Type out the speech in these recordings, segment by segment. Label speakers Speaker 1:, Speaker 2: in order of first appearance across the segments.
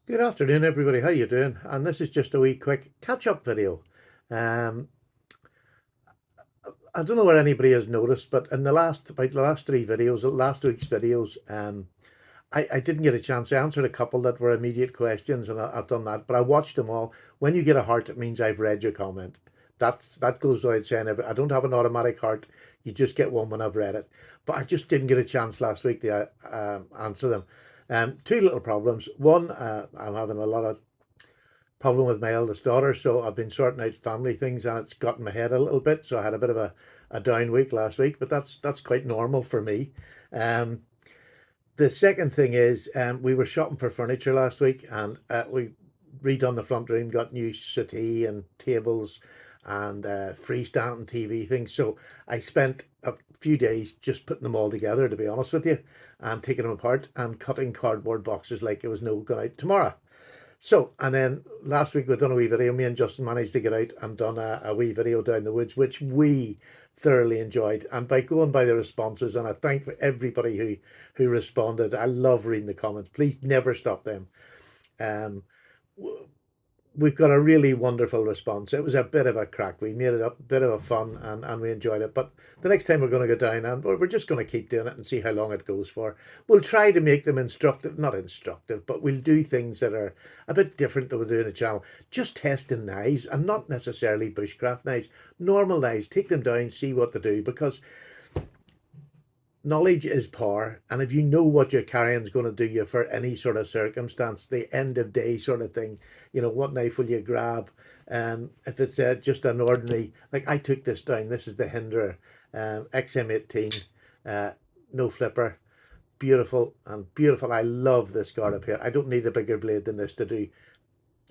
Speaker 1: Good afternoon, everybody. How you doing? And this is just a wee quick catch-up video. Um, I don't know where anybody has noticed, but in about the last three videos, last week's videos, I didn't get a chance. I answered a couple that were immediate questions, and I've done that. But I watched them all. When you get a heart, it means I've read your comment. That goes without saying. I don't have an automatic heart. You just get one when I've read it. But I just didn't get a chance last week to answer them. Two little problems. One, I'm having a lot of problem with my eldest daughter, so I've been sorting out family things, and it's got in my head a little bit. So I had a bit of a down week last week, but that's quite normal for me. Um, the second thing is, we were shopping for furniture last week, and we redone the front room, got new settee and tables and freestanding TV things. So I spent a few days just putting them all together, to be honest with you, and taking them apart and cutting cardboard boxes like it was no going out tomorrow. So, and then last week we done a wee video. Me and Justin managed to get out and done a wee video down the woods, which we thoroughly enjoyed. And by going by the responses, and I thank for everybody who responded. I love reading the comments. Please never stop them. Um, we've got a really wonderful response. It was a bit of a crack. We made it up, a bit of a fun, and we enjoyed it. But the next time we're going to go down, and we're just going to keep doing it and see how long it goes for. We'll try to make them instructive, not instructive, but we'll do things that are a bit different than we do in the channel. Just testing knives, and not necessarily bushcraft knives, normal knives. Take them down, see what they do, because knowledge is power, and if you know what your carrying is going to do you for any sort of circumstance, the end of day sort of thing, what knife will you grab? If it's just an ordinary, like I took this down, this is the Hinderer XM18, uh, no flipper, beautiful and beautiful. I love this guard up here. I don't need a bigger blade than this to do,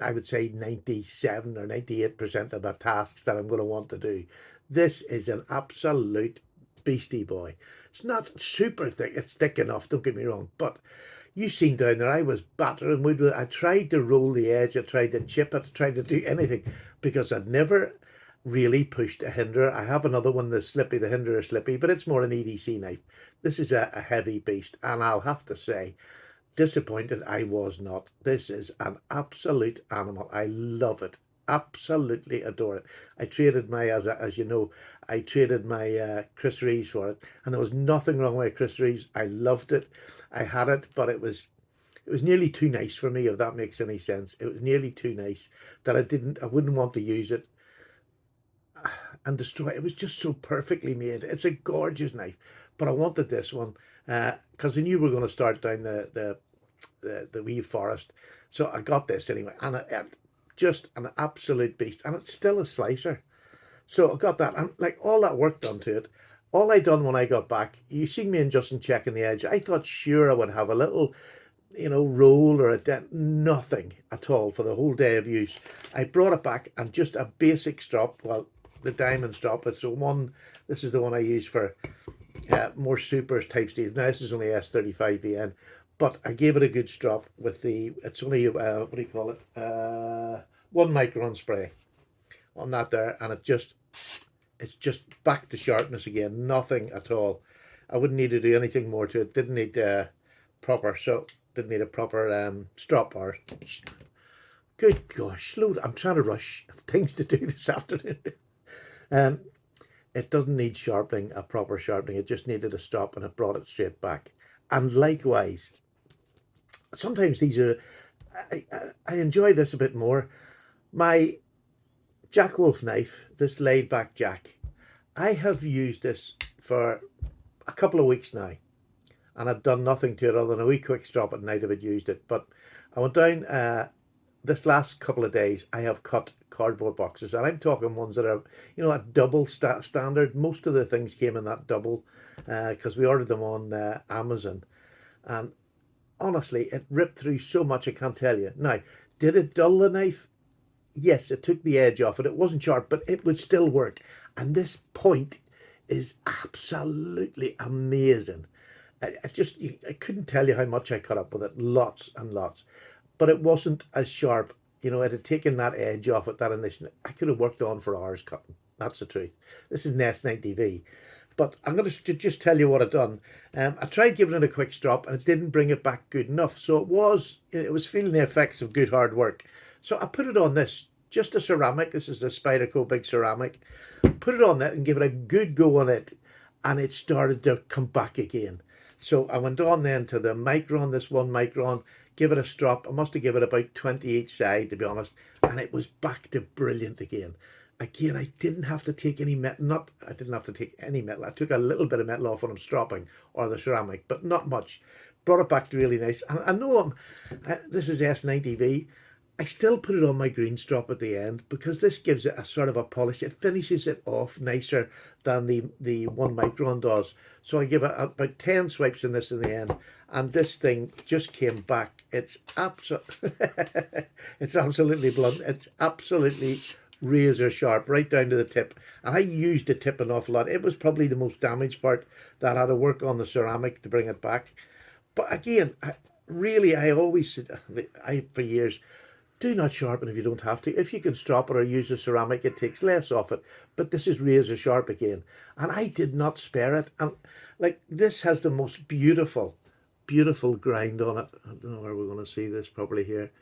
Speaker 1: I would say, 97 or 98% of the tasks that I'm going to want to do. This is an absolute beastie boy. It's not super thick. It's thick enough, don't get me wrong. But you seen down there, I was battering wood with it. I tried to roll the edge. I tried to chip it. I tried to do anything because I'd never really pushed a Hinderer. I have another one, the Slippy, the Hinderer Slippy, but it's more an EDC knife. This is a heavy beast. And I'll have to say, disappointed I was not. This is an absolute animal. I love it. Absolutely adore it. I traded my, as you know, I traded my Chris Reeves for it, and there was nothing wrong with Chris Reeves. I loved it. I had it, but it was nearly too nice for me, if that makes any sense. It was nearly too nice that I wouldn't want to use it and destroy it. It was just so perfectly made. It's a gorgeous knife, but I wanted this one because I knew we were going to start down the wee forest. So I got this anyway, and just an absolute beast, and it's still a slicer. So I got that, and like all that work done to it. All I done when I got back, you seen me and Justin checking the edge. I thought sure I would have a little, roll or a dent. Nothing at all for the whole day of use. I brought it back and just a basic strop. Well, the diamond strop. It's the one. This is the one I use for more supers type steels. Now this is only S35VN, but I gave it a good strop with the. It's only what do you call it? 1 micron spray on that there, and it's just back to sharpness again. Nothing at all. I wouldn't need to do anything more to it. Didn't need didn't need a proper strop or. Good gosh, slow. I'm trying to rush things to do this afternoon. um, it doesn't need sharpening, a proper sharpening. It just needed a stop, and it brought it straight back. And likewise, sometimes these are. I enjoy this a bit more. My Jack Wolf knife, this laid back Jack, I have used this for a couple of weeks now, and I've done nothing to it other than a wee quick stop at night if I'd used it. But I went down this last couple of days. I have cut cardboard boxes, and I'm talking ones that are, that double standard. Most of the things came in that double because we ordered them on Amazon, and honestly, it ripped through so much I can't tell you. Now, did it dull the knife? Yes, it took the edge off it. It wasn't sharp, but it would still work. And this point is absolutely amazing. I couldn't tell you how much I cut up with it, lots and lots. But it wasn't as sharp. It had taken that edge off it, that initial. I could have worked on for hours cutting. That's the truth. This is an S90V. But I'm going to just tell you what I've done. I tried giving it a quick strop and it didn't bring it back good enough. So it was feeling the effects of good hard work. So I put it on this, just a ceramic. This is the Spyderco Big Ceramic. Put it on that and give it a good go on it, and it started to come back again. So I went on then to the Micron, this 1 micron, give it a strop. I must have given it about 20 each side, to be honest, and it was back to brilliant again. Again, I didn't have to take any metal. Not I didn't have to take any metal. I took a little bit of metal off when I'm stropping or the ceramic, but not much. Brought it back to really nice. I know this is S90V. I still put it on my green strop at the end because this gives it a sort of a polish. It finishes it off nicer than the 1 micron does. So I give it about 10 swipes in this in the end, and this thing just came back. It's it's absolutely blunt. It's absolutely razor sharp right down to the tip. And I used the tip an awful lot. It was probably the most damaged part that I had to work on the ceramic to bring it back. But again, I always said, for years, do not sharpen if you don't have to. If you can strop it or use a ceramic, it takes less off it. But this is razor sharp again. And I did not spare it. And like this has the most beautiful, beautiful grind on it. I don't know where we're going to see this properly here.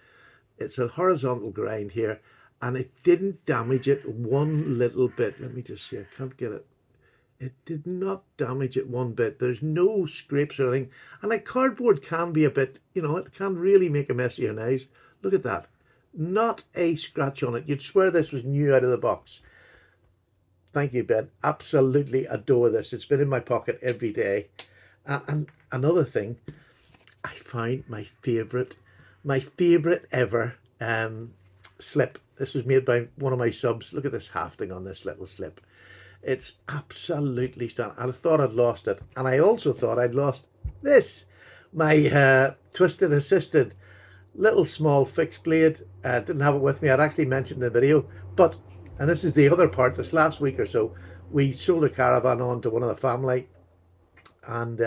Speaker 1: It's a horizontal grind here. And it didn't damage it one little bit. Let me just see. I can't get it. It did not damage it one bit. There's no scrapes or anything. And like cardboard can be a bit, it can really make a mess of your knives. Look at that. Not a scratch on it. You'd swear this was new out of the box. Thank you, Ben. Absolutely adore this. It's been in my pocket every day. And another thing, I find my favorite ever slip. This was made by one of my subs. Look at this hafting on this little slip. It's absolutely stunning. I thought I'd lost it. And I also thought I'd lost this. My Twisted Assisted little small fixed blade. Didn't have it with me. I'd actually mentioned in the video. And this is the other part. This last week or so, we sold a caravan on to one of the family. And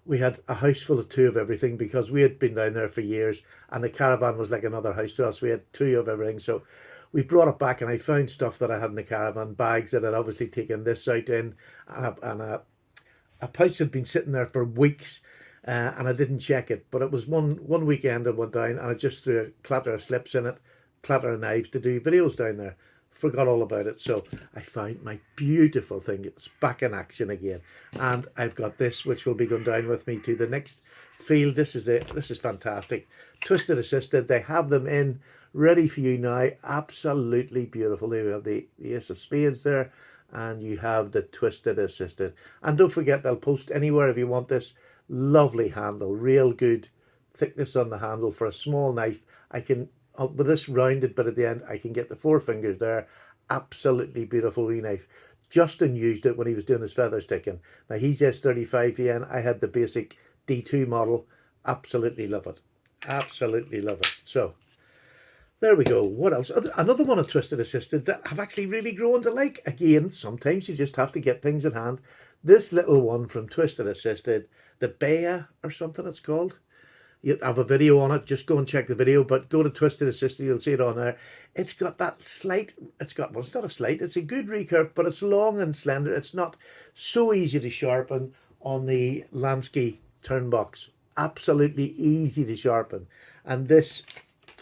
Speaker 1: we had a house full of two of everything because we had been down there for years. And the caravan was like another house to us. We had two of everything. So we brought it back and I found stuff that I had in the caravan, bags that I'd obviously taken this out in, and a pouch had been sitting there for weeks, and I didn't check it. But it was one weekend I went down and I just threw a clatter of slips in it, clatter of knives to do videos down there. Forgot all about it. So I found my beautiful thing. It's back in action again. And I've got this, which will be going down with me to the next field. This is fantastic. Twisted Assisted. They have them in ready for you now. Absolutely beautiful. There we have the Ace of Spades there, and you have the Twisted Assisted. And don't forget, they'll post anywhere if you want this. Lovely handle, real good thickness on the handle for a small knife. I can, with this rounded bit at the end, I can get the 4 fingers there. Absolutely beautiful wee knife. Justin used it when he was doing his feather sticking. Now he's S35 yen. I had the basic D2 model. Absolutely love it. Absolutely love it. So there we go. What else? Another one of Twisted Assisted that I've actually really grown to like. Again, sometimes you just have to get things in hand. This little one from Twisted Assisted, the Bea or something it's called. You have a video on it. Just go and check the video, but go to Twisted Assisted. You'll see it on there. It's got that slight, well, it's not a slight. It's a good recurve, but it's long and slender. It's not so easy to sharpen on the Lansky turnbox. Absolutely easy to sharpen. And this,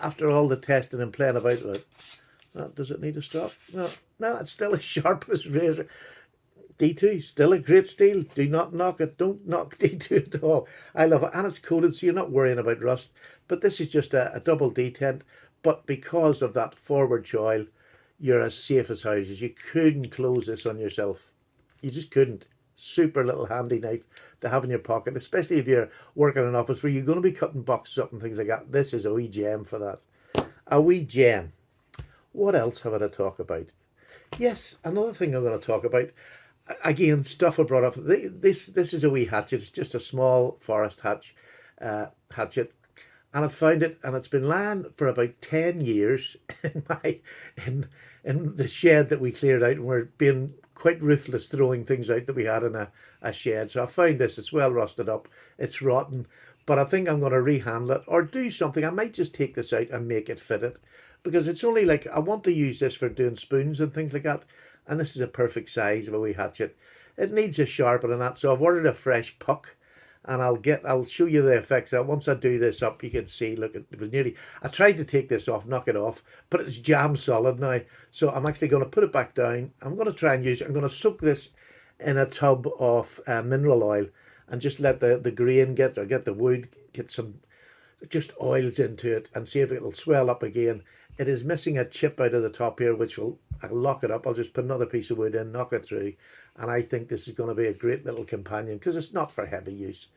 Speaker 1: after all the testing and playing about with it, does it need to stop? No, it's still as sharp as razor. D2, still a great steel. Do not knock it. Don't knock D2 at all. I love it. And it's coated, so you're not worrying about rust. But this is just a double detent. But because of that forward choil, you're as safe as houses. You couldn't close this on yourself. You just couldn't. Super little handy knife to have in your pocket, especially if you're working in an office where you're going to be cutting boxes up and things like that. This is a wee gem for that. A wee gem. What else have I to talk about? Yes, another thing I'm going to talk about. Again, stuff I brought up. This is a wee hatchet. It's just a small forest hatchet, and I found it, and it's been lying for about 10 years in the shed that we cleared out, and we're being quite ruthless throwing things out that we had in a shed. So I found this. It's well rusted up. It's rotten, but I think I'm going to rehandle it or do something. I might just take this out and make it fit it, because it's only like I want to use this for doing spoons and things like that. And this is a perfect size of a wee hatchet. it needs a sharpening that. So I've ordered a fresh puck, and I'll show you the effects. Once I do this up, you can see. Look, it was nearly. I tried to take this off, knock it off, but it's jam solid now. So I'm actually going to put it back down. I'm going to try and use it. I'm going to soak this in a tub of mineral oil and just let the grain get the wood get some just oils into it and see if it'll swell up again. It is missing a chip out of the top here, which I'll lock it up. I'll just put another piece of wood in, knock it through, and I think this is going to be a great little companion because it's not for heavy use.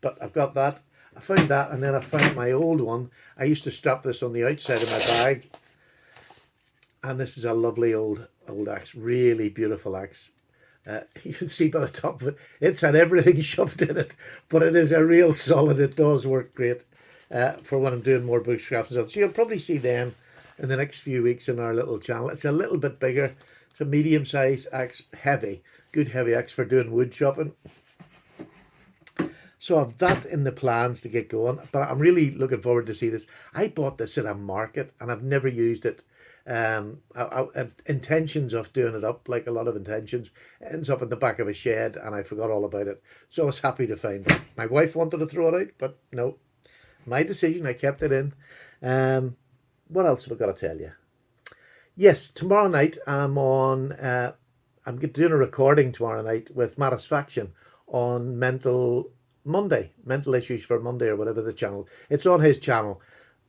Speaker 1: But I've got that. I found that, and then I found my old one. I used to strap this on the outside of my bag, and this is a lovely old axe, really beautiful axe. You can see by the top of it, it's had everything shoved in it, but it is a real solid. It does work great for when I'm doing more bushcraft and stuff. So you'll probably see them in the next few weeks in our little channel. It's a little bit bigger. It's a medium size axe, heavy, good heavy axe for doing wood chopping. So I've that in the plans to get going, but I'm really looking forward to see this. I bought this at a market and I've never used it. Intentions of doing it up, like a lot of intentions, ends up in the back of a shed and I forgot all about it. So I was happy to find it. My wife wanted to throw it out, but no, my decision, I kept it in. What else have I got to tell you? Yes, tomorrow night I'm doing a recording tomorrow night with Matisfaction on mental issues for Monday or whatever the channel. It's on his channel.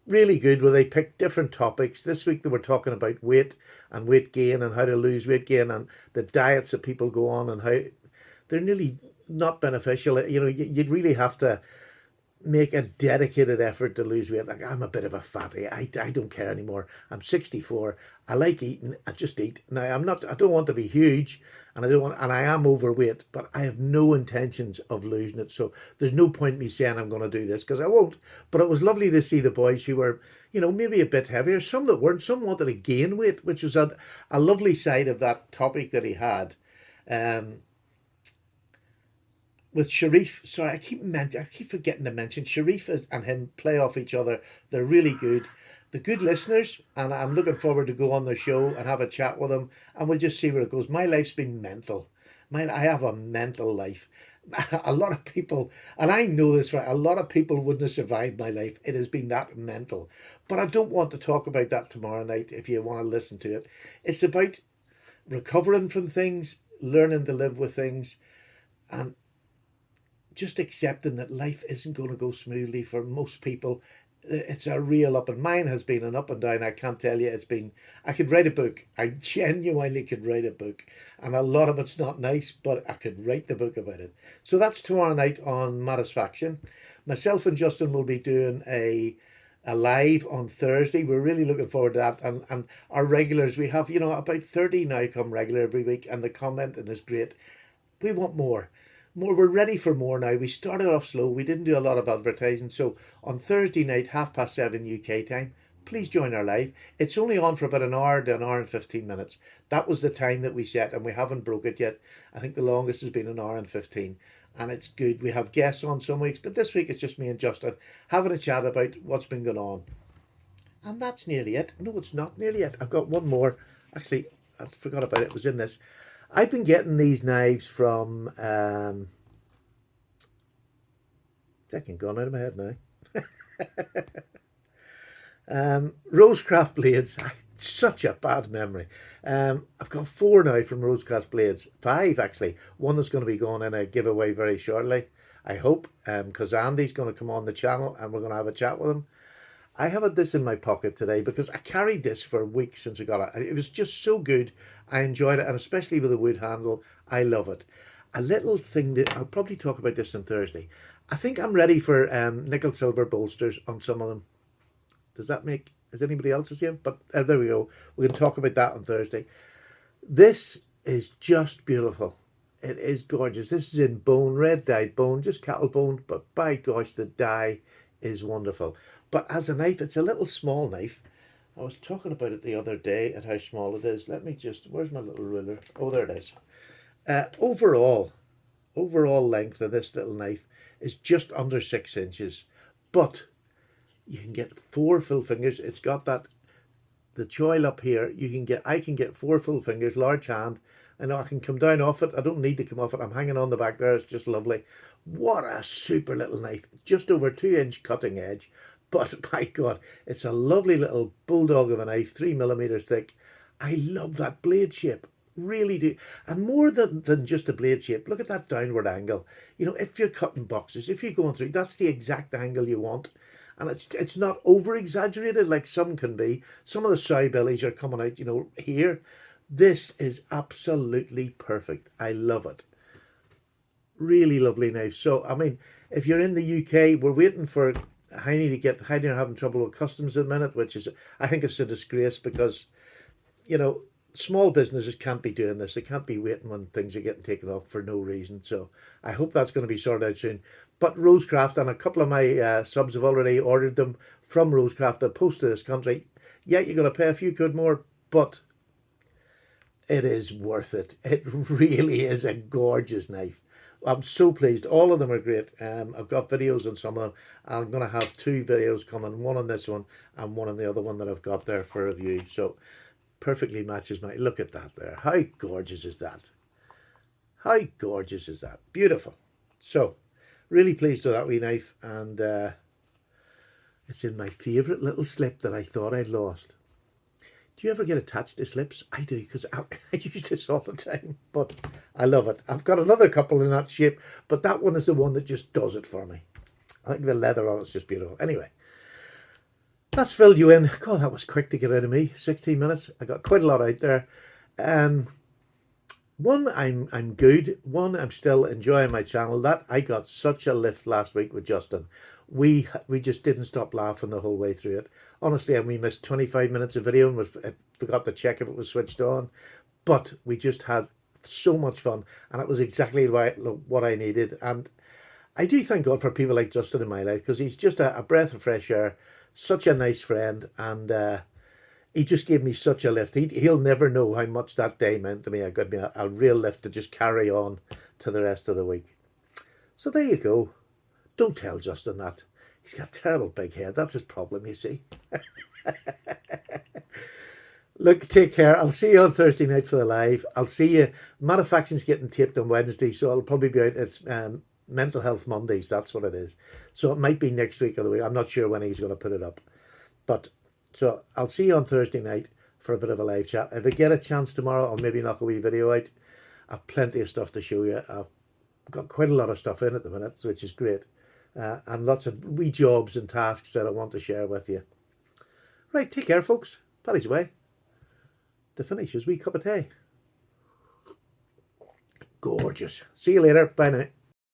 Speaker 1: Really good, where they pick different topics. This week they were talking about weight and weight gain and how to lose weight gain and the diets that people go on and how they're nearly not beneficial. You know, you'd really have to make a dedicated effort to lose weight. Like, I'm a bit of a fatty. I don't care anymore. I'm 64. I like eating. I just eat. Now I don't want to be huge, and I am overweight, but I have no intentions of losing it. So there's no point me saying I'm going to do this because I won't. But it was lovely to see the boys who were, maybe a bit heavier. Some that weren't. Some wanted to gain weight, which was a lovely side of that topic that he had. With Sharif, sorry, I keep forgetting to mention Sharif and him play off each other. They're really good. The good listeners, and I'm looking forward to go on their show and have a chat with them, and we'll just see where it goes. My life's been mental. I have a mental life. A lot of people, and I know this, right? A lot of people wouldn't have survived my life. It has been that mental. But I don't want to talk about that tomorrow night. If you want to listen to it, it's about recovering from things, learning to live with things, and just accepting that life isn't going to go smoothly for most people. It's a real up, and mine has been an up and down. I can't tell you. I could write a book. I genuinely could write a book, and a lot of it's not nice, but I could write the book about it. So that's tomorrow night on Matisfaction. Myself and Justin will be doing a live on Thursday. We're really looking forward to that. And our regulars, we have, about 30 now come regular every week, and the commenting is great. We want more. We're ready for more now. We started off slow. We didn't do a lot of advertising. So on Thursday night, 7:30 UK time, please join our live. It's only on for about an hour to an hour and 15 minutes. That was the time that we set, and we haven't broke it yet. I think the longest has been an hour and 15, and it's good. We have guests on some weeks, but this week it's just me and Justin having a chat about what's been going on. And that's nearly it. No, it's not nearly it. I've got one more. Actually, I forgot about it. It was in this. I've been getting these knives from second gone out of my head now. Rosecraft Blades. Such a bad memory. I've got 4 now from Rosecraft Blades. 5 actually. One that's going to be going in a giveaway very shortly, I hope, because Andy's going to come on the channel and we're going to have a chat with him. I have this in my pocket today because I carried this for weeks since I got it. It was just so good. I enjoyed it, and especially with the wood handle, I love it. A little thing that I'll probably talk about this on Thursday. I think I'm ready for nickel silver bolsters on some of them. Is anybody else the same? But there we go. We can talk about that on Thursday. This is just beautiful. It is gorgeous. This is in bone, red dyed bone, just cattle bone, but by gosh, the dye is wonderful. But as a knife, it's a little small knife. I was talking about it the other day at how small it is. Where's my little ruler? Oh, there it is. Overall length of this little knife is just under 6 inches. But you can get 4 full fingers. It's got the choil up here. I can get 4 full fingers, large hand, I know I can come down off it. I don't need to come off it. I'm hanging on the back there. It's just lovely. What a super little knife. Just over 2 inch cutting edge. But my God, it's a lovely little bulldog of a knife, 3 millimeters thick. I love that blade shape. Really do. And more than just a blade shape, look at that downward angle. You know, if you're cutting boxes, if you're going through, that's the exact angle you want. And it's not over exaggerated like some can be. Some of the sow bellies are coming out, you know, here. This is absolutely perfect. I love it. Really lovely knife. So, I mean, if you're in the UK, we're waiting for Heine to get, Heine are having trouble with customs at the minute, which is, I think it's a disgrace because, you know, small businesses can't be doing this. They can't be waiting when things are getting taken off for no reason. So I hope that's going to be sorted out soon. But Rosecraft, and a couple of my subs have already ordered them from Rosecraft. They're post to this country. Yeah, you're going to pay a few quid more, but it is worth it. It really is a gorgeous knife. I'm so pleased. All of them are great. I've got videos on some of them. I'm going to have 2 videos coming, one on this one and one on the other one that I've got there for review. So perfectly matches my, look at that there. How gorgeous is that? How gorgeous is that? Beautiful. So really pleased with that wee knife, and it's in my favourite little slip that I thought I'd lost. Do you ever get attached to slips? I do, because I use this all the time, but I love it. I've got another couple in that shape, but that one is the one that just does it for me. I think the leather on it's just beautiful. Anyway, that's filled you in. God, that was quick to get out of me. 16 minutes. I got quite a lot out there. One, I'm good. One, I'm still enjoying my channel. That I got such a lift last week with Justin. We just didn't stop laughing the whole way through it. Honestly, and we missed 25 minutes of video and forgot to check if it was switched on. But we just had so much fun, and it was exactly what I needed. And I do thank God for people like Justin in my life, because he's just a breath of fresh air, such a nice friend, and he just gave me such a lift. He'll never know how much that day meant to me. It gave me a real lift to just carry on to the rest of the week. So there you go. Don't tell Justin that. He's got a terrible big head. That's his problem, you see. Look, take care. I'll see you on Thursday night for the live. I'll see you. Manufacturing's getting taped on Wednesday, so I'll probably be out. It's Mental Health Mondays. That's what it is. So it might be next week or the week. I'm not sure when he's going to put it up. But so I'll see you on Thursday night for a bit of a live chat. If I get a chance tomorrow, I'll maybe knock a wee video out. I've plenty of stuff to show you. I've got quite a lot of stuff in at the minute, which is great. And lots of wee jobs and tasks that I want to share with you. Right, take care, folks. Paddy's away to finish his wee cup of tea. Gorgeous. See you later. Bye now.